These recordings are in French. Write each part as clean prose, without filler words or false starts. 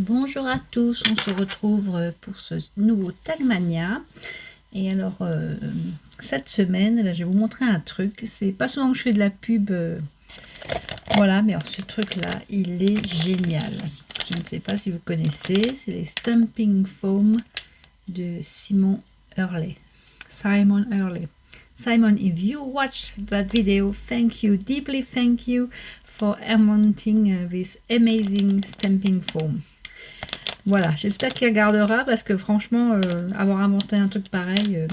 Bonjour à tous, on se retrouve pour ce nouveau Tagmania. Et alors, cette semaine, je vais vous montrer un truc. C'est pas souvent que je fais de la pub, voilà, mais alors ce truc-là, il est génial. Je ne sais pas si vous connaissez, c'est les Stamping Foam de Simon Hurley. Simon Hurley. Simon, if you watched that video, thank you, deeply thank you for inventing this amazing stamping foam. Voilà, j'espère qu'il regardera parce que franchement, avoir inventé un truc pareil,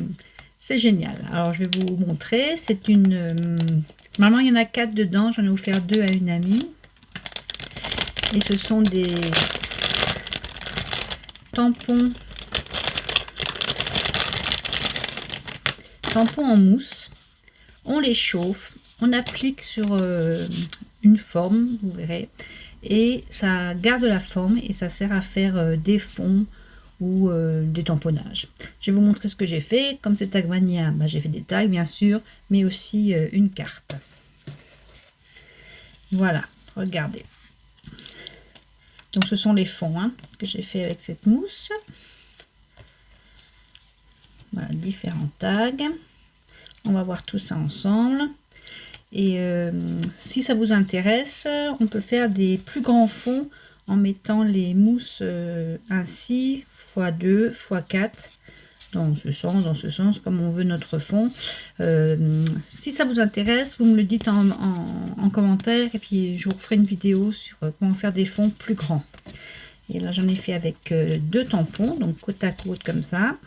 c'est génial. Alors, je vais vous montrer. C'est une... normalement, il y en a 4 dedans. J'en ai offert 2 à une amie. Et ce sont des tampons en mousse. On les chauffe. On applique sur une forme, vous verrez. Et ça garde la forme et ça sert à faire des fonds ou des tamponnages. Je vais vous montrer ce que j'ai fait. Comme c'est Tagmania, j'ai fait des tags bien sûr, mais aussi une carte. Voilà, regardez. Donc ce sont les fonds que j'ai fait avec cette mousse. Voilà, différents tags. On va voir tout ça ensemble. Et si ça vous intéresse, on peut faire des plus grands fonds en mettant les mousses ainsi, x2, x4, dans ce sens, comme on veut notre fond. Si ça vous intéresse, vous me le dites en commentaire et puis je vous referai une vidéo sur comment faire des fonds plus grands. Et là, j'en ai fait avec 2 tampons, donc côte à côte comme ça.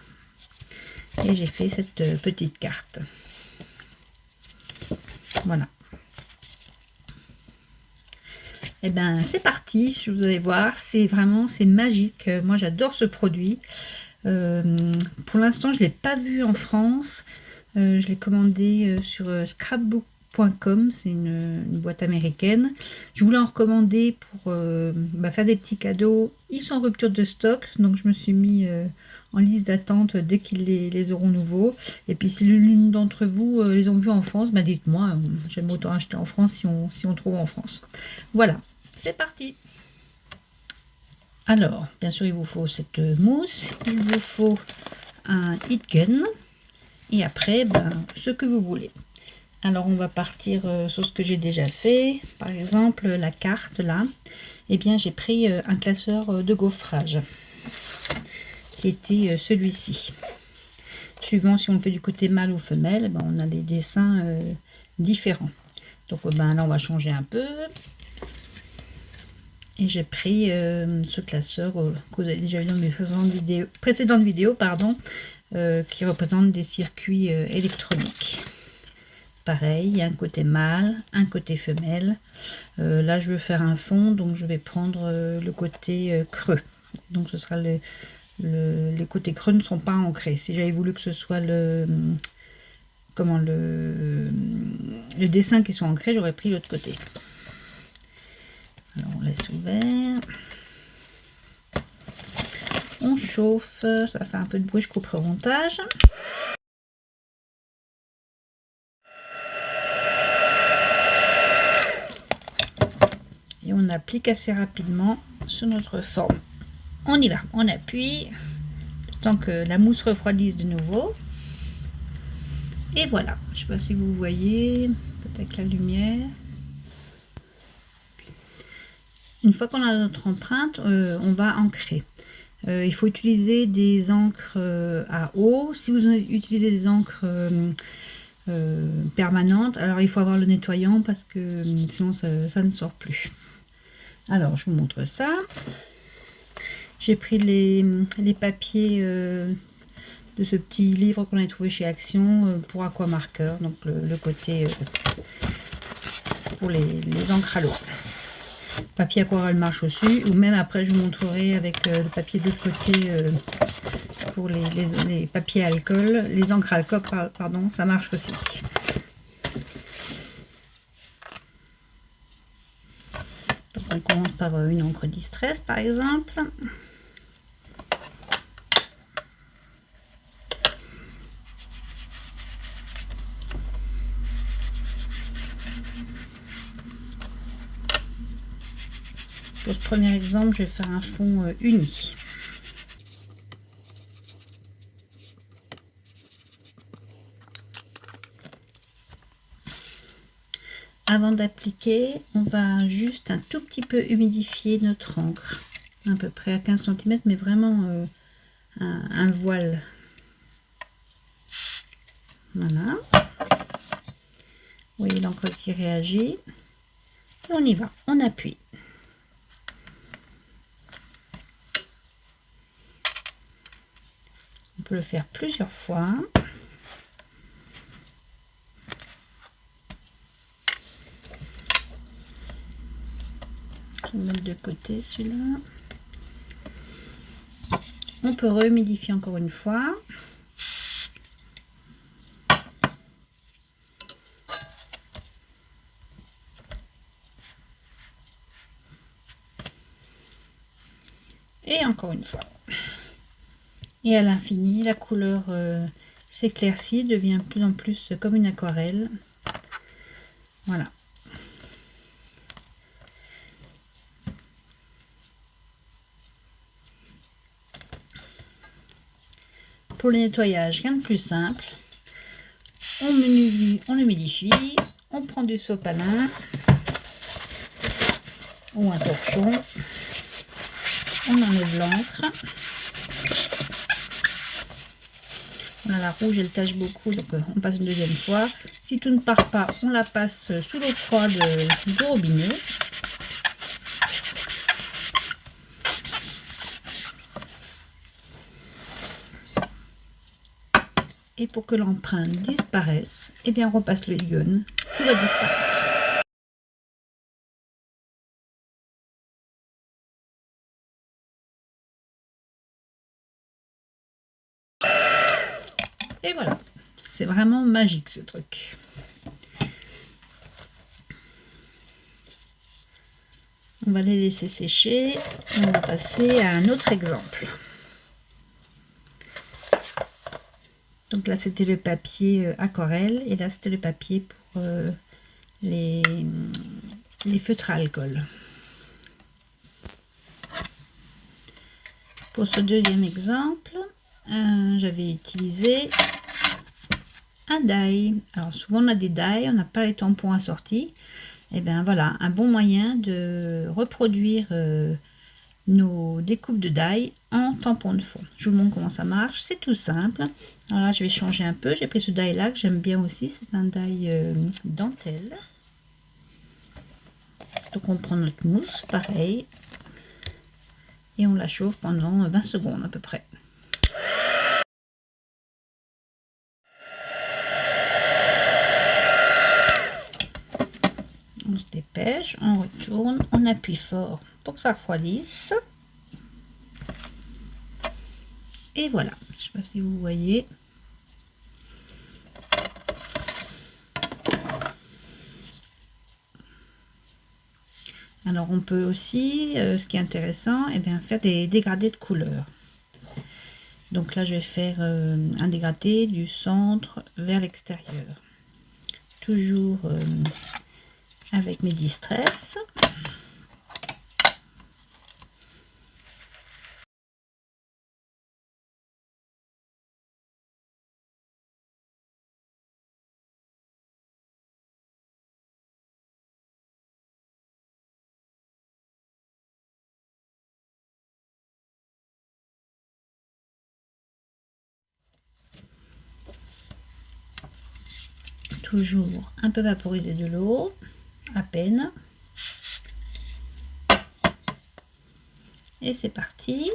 Et j'ai fait cette petite carte. Voilà. Et ben c'est parti, je vous allez voir, c'est magique. Moi j'adore ce produit. Pour l'instant je ne l'ai pas vu en France. Je l'ai commandé sur scrapbook.com, c'est une boîte américaine. Je voulais en recommander pour faire des petits cadeaux. Ils sont en rupture de stock, donc je me suis mis en liste d'attente dès qu'ils les auront nouveaux. Et puis si l'une d'entre vous les ont vus en France, dites-moi, j'aime autant acheter en France si on trouve en France. Voilà, c'est parti. Alors, bien sûr, il vous faut cette mousse, il vous faut un heat gun, et après, ce que vous voulez. Alors, on va partir sur ce que j'ai déjà fait. Par exemple, la carte, là, eh bien, j'ai pris un classeur de gaufrage, qui était celui-ci. Suivant si on le fait du côté mâle ou femelle, on a les dessins différents. Donc, là, on va changer un peu. Et j'ai pris ce classeur que vous avez déjà vu dans mes précédentes vidéos, qui représente des circuits électroniques. Pareil, il y a un côté mâle, un côté femelle. Là, je veux faire un fond, donc je vais prendre le côté creux. Donc, ce sera les côtés creux ne sont pas ancrés. Si j'avais voulu que ce soit le dessin qui soit ancré, j'aurais pris l'autre côté. Alors, on laisse ouvert. On chauffe. Ça fait un peu de bruit, je couperai au montage. Et on applique assez rapidement sur notre forme. On y va, on appuie. Le temps que la mousse refroidisse de nouveau. Et voilà. Je ne sais pas si vous voyez, peut-être avec la lumière. Une fois qu'on a notre empreinte, on va ancrer. Il faut utiliser des encres à eau. Si vous utilisez des encres permanentes, alors il faut avoir le nettoyant parce que sinon ça ne sort plus. Alors, je vous montre ça. J'ai pris les papiers de ce petit livre qu'on a trouvé chez Action pour aquamarqueur, donc le côté pour les encres à l'eau. Papier aquarelle marche aussi, ou même après je vous montrerai avec le papier de l'autre côté pour les papiers alcool, les encres alcool, pardon, ça marche aussi. Donc on commence par une encre distress par exemple. Pour ce premier exemple, je vais faire un fond uni. Avant d'appliquer, on va juste un tout petit peu humidifier notre encre, à peu près à 15 cm, mais vraiment un voile. Voilà. Vous voyez l'encre qui réagit. Et on y va, on appuie. On peut le faire plusieurs fois. Je vais mettre de côté celui-là. On peut rehumidifier encore une fois. Et encore une fois. Et à l'infini, la couleur s'éclaircit, devient de plus en plus comme une aquarelle. Voilà. Pour le nettoyage, rien de plus simple. On humidifie, on prend du sopalin ou un torchon, on enlève l'encre. Voilà, la rouge elle tache beaucoup, donc on passe une deuxième fois. Si tout ne part pas, on la passe sous l'eau froide du robinet. Et pour que l'empreinte disparaisse, eh bien on repasse le Egon, tout va disparaître. Et voilà, c'est vraiment magique ce truc. On va les laisser sécher et on va passer à un autre exemple. Donc là c'était le papier aquarelle et là c'était le papier pour les feutres à alcool. Pour ce deuxième exemple, j'avais utilisé un die. Alors souvent on a des die, on n'a pas les tampons assortis. Et bien voilà, un bon moyen de reproduire nos découpes de die en tampon de fond. Je vous montre comment ça marche, c'est tout simple. Alors là je vais changer un peu, j'ai pris ce die là que j'aime bien aussi, c'est un die dentelle. Donc on prend notre mousse, pareil, et on la chauffe pendant 20 secondes à peu près. On se dépêche, on retourne, on appuie fort pour que ça refroidisse. Et voilà, je ne sais pas si vous voyez. Alors on peut aussi, ce qui est intéressant, eh bien, faire des dégradés de couleurs. Donc là je vais faire un dégradé du centre vers l'extérieur. Toujours avec mes distress. Toujours un peu vaporiser de l'eau, à peine. Et c'est parti.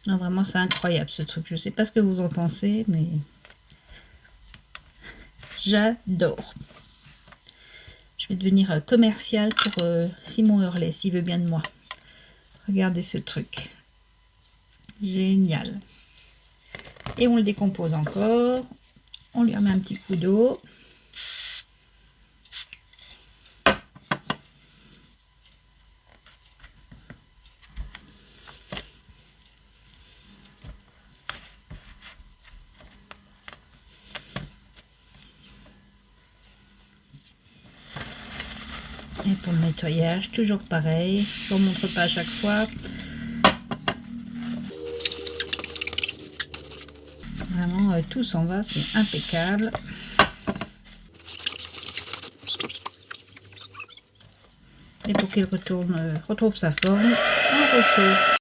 Non, vraiment c'est incroyable ce truc. Je ne sais pas ce que vous en pensez, mais j'adore. Je vais devenir commercial pour Simon Hurley s'il veut bien de moi. Regardez ce truc. Génial. Et on le décompose encore. On lui remet un petit coup d'eau. Et pour le nettoyage, toujours pareil. Je ne vous montre pas à chaque fois. Vraiment, tout s'en va, c'est impeccable. Et pour qu'il retrouve sa forme, on rechauffe.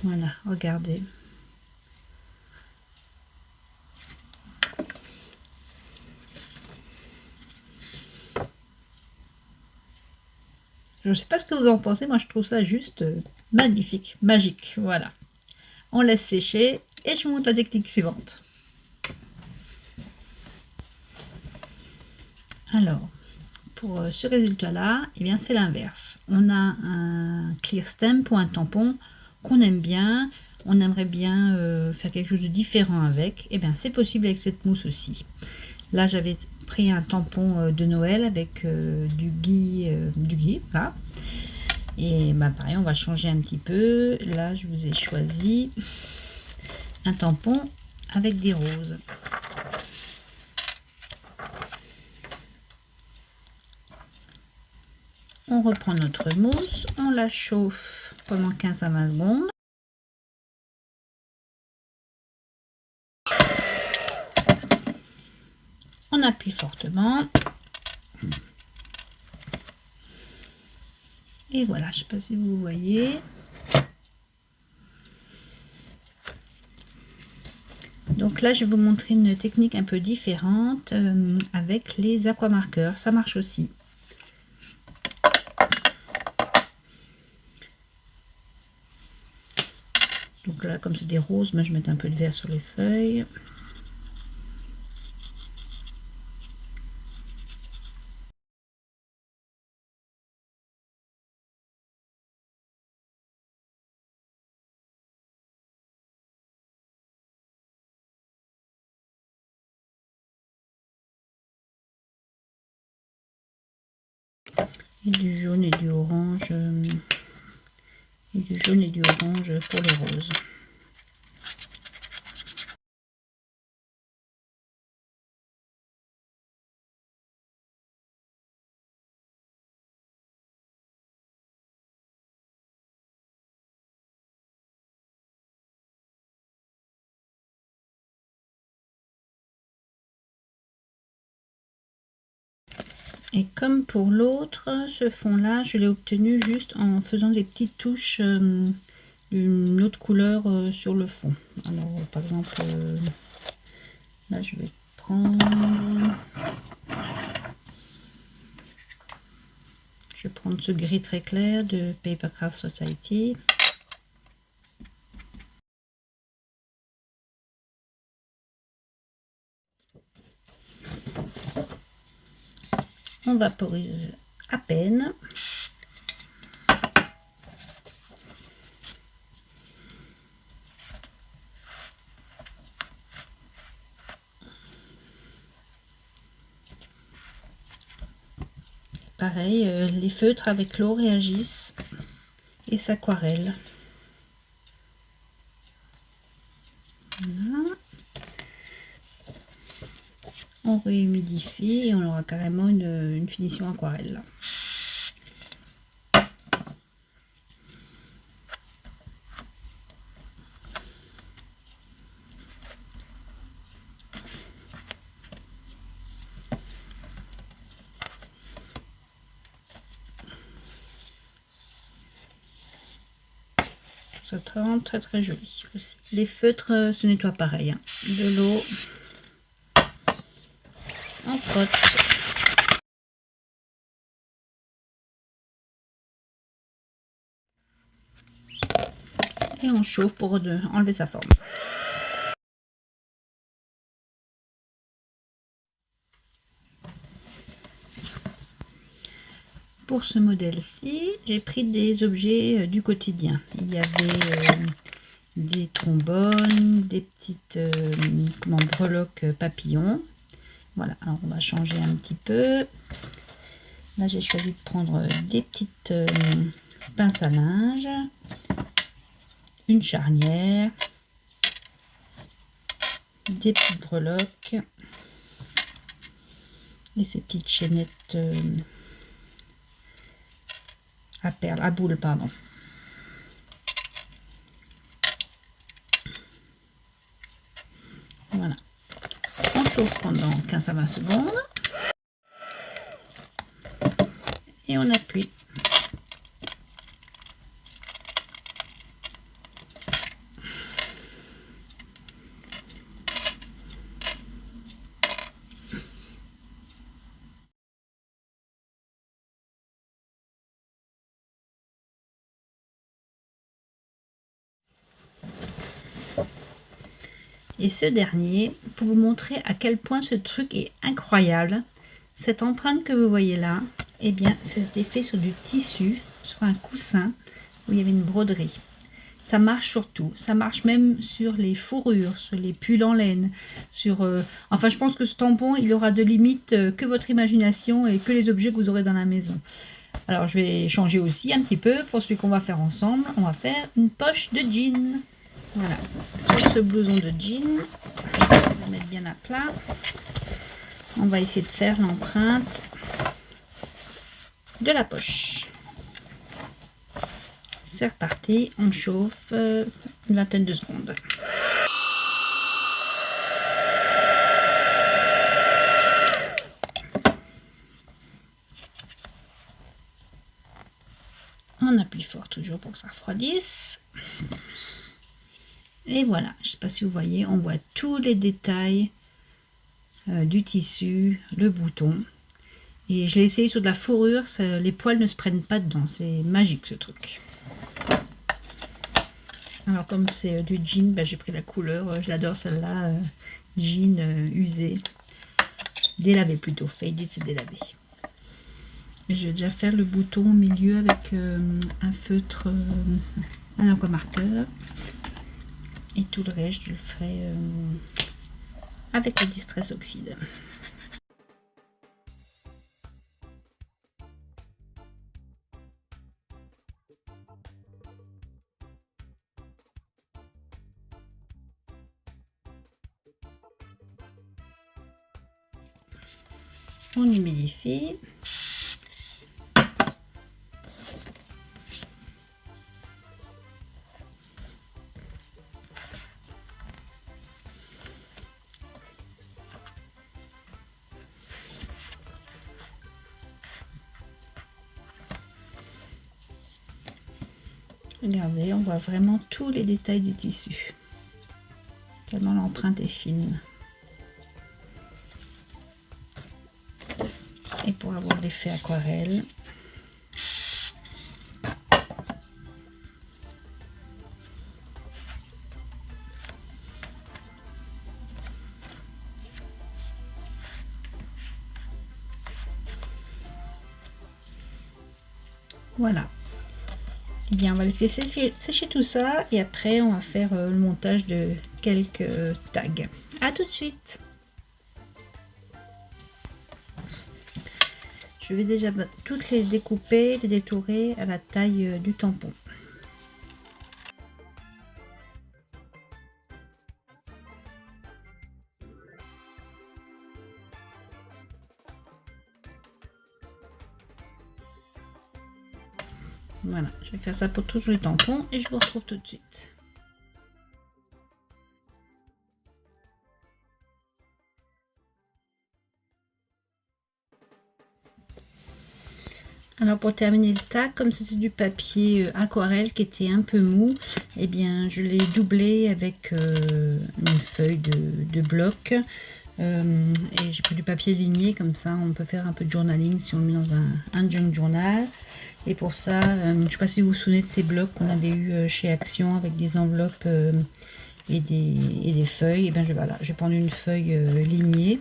Voilà, regardez. Je ne sais pas ce que vous en pensez, moi je trouve ça juste magnifique, magique. Voilà. On laisse sécher et je vous montre la technique suivante. Alors, pour ce résultat-là, eh bien c'est l'inverse. On a un clear stamp ou un tampon qu'on aime bien. On aimerait bien faire quelque chose de différent avec. Eh bien c'est possible avec cette mousse aussi. Là j'avais pris un tampon de Noël avec du gui, voilà. Et bah pareil, on va changer un petit peu. Là je vous ai choisi un tampon avec des roses. On reprend notre mousse, on la chauffe pendant 15 à 20 secondes. On appuie fortement. Et voilà, je ne sais pas si vous voyez. Donc là, je vais vous montrer une technique un peu différente avec les aquamarqueurs. Ça marche aussi. Donc là, comme c'est des roses, moi, je mets un peu de vert sur les feuilles. Et du jaune et du orange. Et du jaune et du orange pour les roses. Et comme pour l'autre, ce fond-là, je l'ai obtenu juste en faisant des petites touches d'une autre couleur sur le fond. Alors, par exemple, là, je vais prendre... Je vais prendre ce gris très clair de Papercraft Society. On vaporise à peine. Pareil, les feutres avec l'eau réagissent et s'aquarellent. Voilà. On réhumidifie et on aura carrément une finition aquarelle. Ça rend très très joli. Les feutres se nettoient pareil. Hein. De l'eau, on frotte. Et on chauffe pour enlever sa forme. Pour ce modèle-ci, j'ai pris des objets du quotidien. Il y avait des trombones, des petites breloques papillons. Voilà, alors on va changer un petit peu. Là, j'ai choisi de prendre des petites pinces à linge. une charnière, des petites breloques et ces petites chaînettes à perles, à boules, pardon. Voilà. On chauffe pendant 15 à 20 secondes et on appuie. Et ce dernier, pour vous montrer à quel point ce truc est incroyable, cette empreinte que vous voyez là, eh bien, c'était fait sur du tissu, sur un coussin où il y avait une broderie. Ça marche sur tout, ça marche même sur les fourrures, sur les pulls en laine, sur... Enfin, je pense que ce tampon, il aura de limite que votre imagination et que les objets que vous aurez dans la maison. Alors, je vais changer aussi un petit peu pour celui qu'on va faire ensemble. On va faire une poche de jean. Voilà, sur ce blouson de jean, je vais le mettre bien à plat. On va essayer de faire l'empreinte de la poche. C'est reparti, on chauffe une vingtaine de secondes. On appuie fort toujours pour que ça refroidisse. Et voilà, je ne sais pas si vous voyez, on voit tous les détails du tissu, le bouton. Et je l'ai essayé sur de la fourrure, les poils ne se prennent pas dedans, c'est magique ce truc. Alors comme c'est du jean, j'ai pris la couleur, je l'adore celle-là, jean usé, délavé plutôt, faded c'est délavé. Je vais déjà faire le bouton au milieu avec un feutre, un aquamarqueur. Et tout le reste, je le ferai avec la Distress Oxide. On humidifie. Regardez, on voit vraiment tous les détails du tissu. Tellement l'empreinte est fine. Et pour avoir l'effet aquarelle, voilà. Eh bien, on va laisser sécher tout ça et après on va faire le montage de quelques tags. À tout de suite. Je vais déjà toutes les découper, les détourer à la taille du tampon. Voilà, je vais faire ça pour tous les tampons et je vous retrouve tout de suite. Alors pour terminer le tag, comme c'était du papier aquarelle qui était un peu mou, eh bien je l'ai doublé avec une feuille de bloc. Et j'ai pris du papier ligné, comme ça on peut faire un peu de journaling si on le met dans un junk journal. Et pour ça, je ne sais pas si vous vous souvenez de ces blocs qu'on avait eu chez Action avec des enveloppes et des feuilles. Et bien voilà, je vais prendre une feuille lignée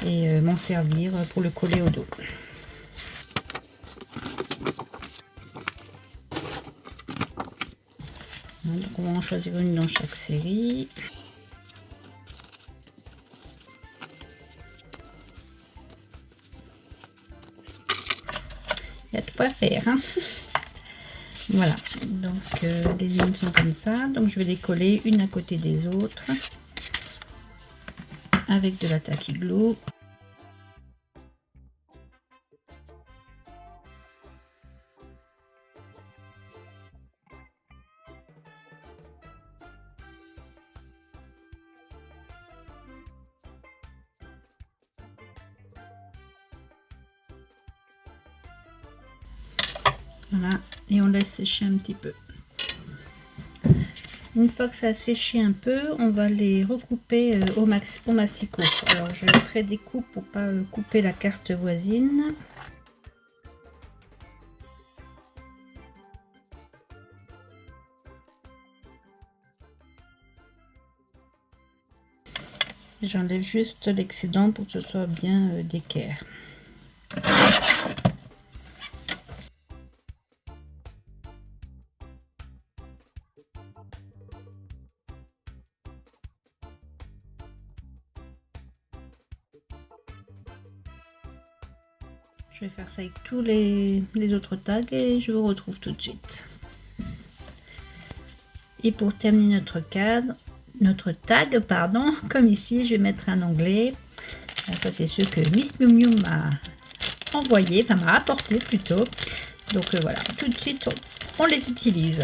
et m'en servir pour le coller au dos. Donc on va en choisir une dans chaque série. Il y a tout à faire, hein. Voilà, donc les lignes sont comme ça, donc je vais les coller une à côté des autres avec de la tacky glue. Voilà, et on laisse sécher un petit peu. Une fois que ça a séché un peu, on va les recouper au massicot. Alors je prédécoupe pour pas couper la carte voisine. J'enlève juste l'excédent pour que ce soit bien d'équerre. Je vais faire ça avec tous les autres tags et je vous retrouve tout de suite. Et pour terminer notre tag, pardon, comme ici, je vais mettre un onglet. Ça, c'est ce que Miss Miu Miu m'a envoyé, enfin m'a apporté plutôt. Donc voilà, tout de suite, on les utilise.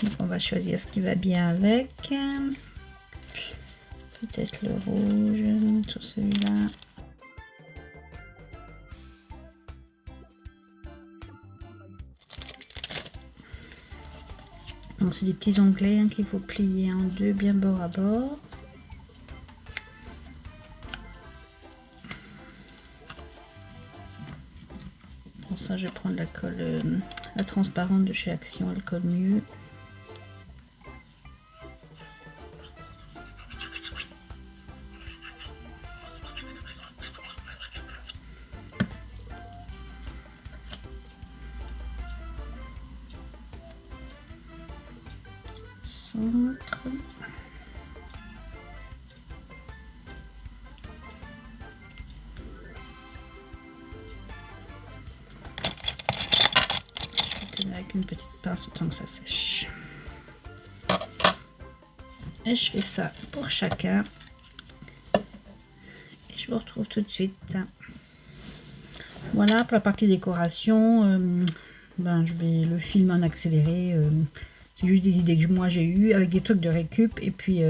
Donc on va choisir ce qui va bien avec. Peut-être le rouge sur celui-là. Donc c'est des petits onglets hein, qu'il faut plier en deux, bien bord à bord. Pour ça, je vais prendre la colle, la transparente de chez Action, elle colle mieux. Centre. Avec une petite pince autant que ça sèche. Et je fais ça pour chacun. Et je vous retrouve tout de suite. Voilà pour la partie décoration. Je vais le filmer en accéléré. C'est juste des idées que moi j'ai eues avec des trucs de récup. Et puis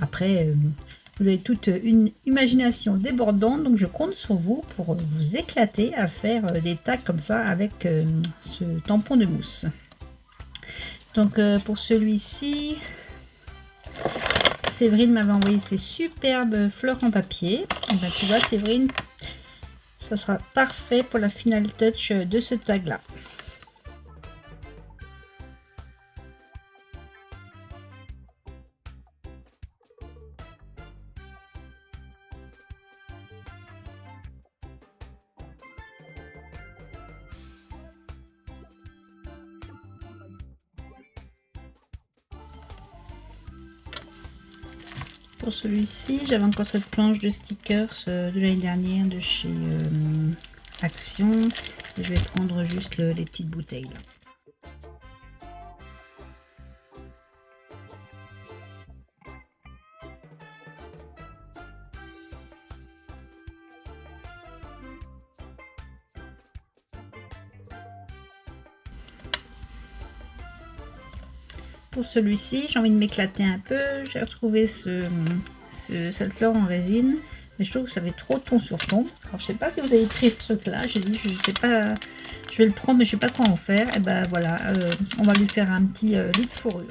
après, vous avez toute une imagination débordante. Donc je compte sur vous pour vous éclater à faire des tags comme ça avec ce tampon de mousse. Donc pour celui-ci, Séverine m'avait envoyé ces superbes fleurs en papier. Et ben, tu vois Séverine, ça sera parfait pour la final touch de ce tag là. Pour celui-ci, j'avais encore cette planche de stickers de l'année dernière de chez Action. Et je vais prendre juste les petites bouteilles là. Pour celui-ci, j'ai envie de m'éclater un peu. J'ai retrouvé cette fleur en résine, mais je trouve que ça fait trop ton sur ton. Alors je sais pas si vous avez pris ce truc là. J'ai dit je sais pas, je vais le prendre mais je sais pas quoi en faire. Et ben voilà, on va lui faire un petit lit de fourrure.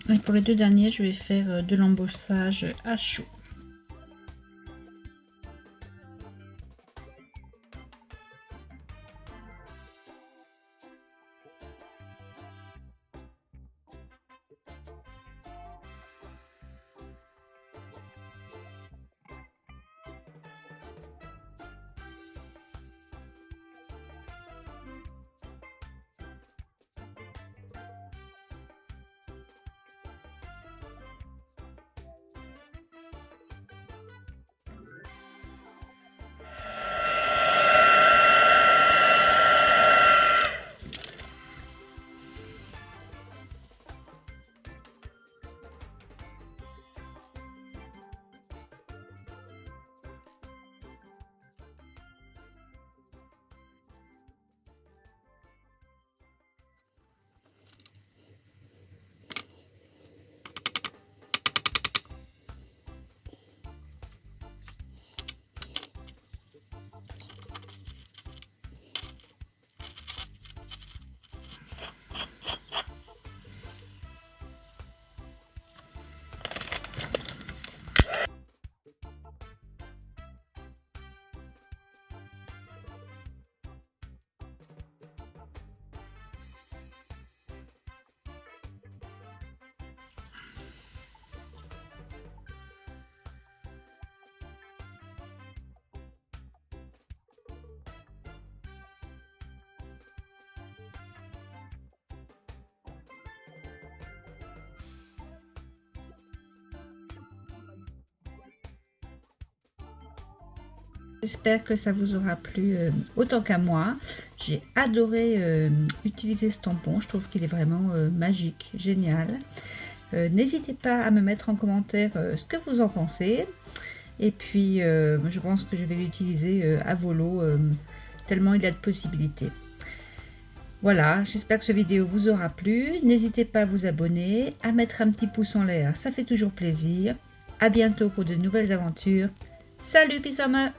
Et pour les deux derniers, je vais faire de l'embossage à chaud. J'espère que ça vous aura plu autant qu'à moi. J'ai adoré utiliser ce tampon. Je trouve qu'il est vraiment magique, génial. N'hésitez pas à me mettre en commentaire ce que vous en pensez. Et puis, je pense que je vais l'utiliser à volo, tellement il y a de possibilités. Voilà, j'espère que cette vidéo vous aura plu. N'hésitez pas à vous abonner, à mettre un petit pouce en l'air, ça fait toujours plaisir. À bientôt pour de nouvelles aventures. Salut, Pisama!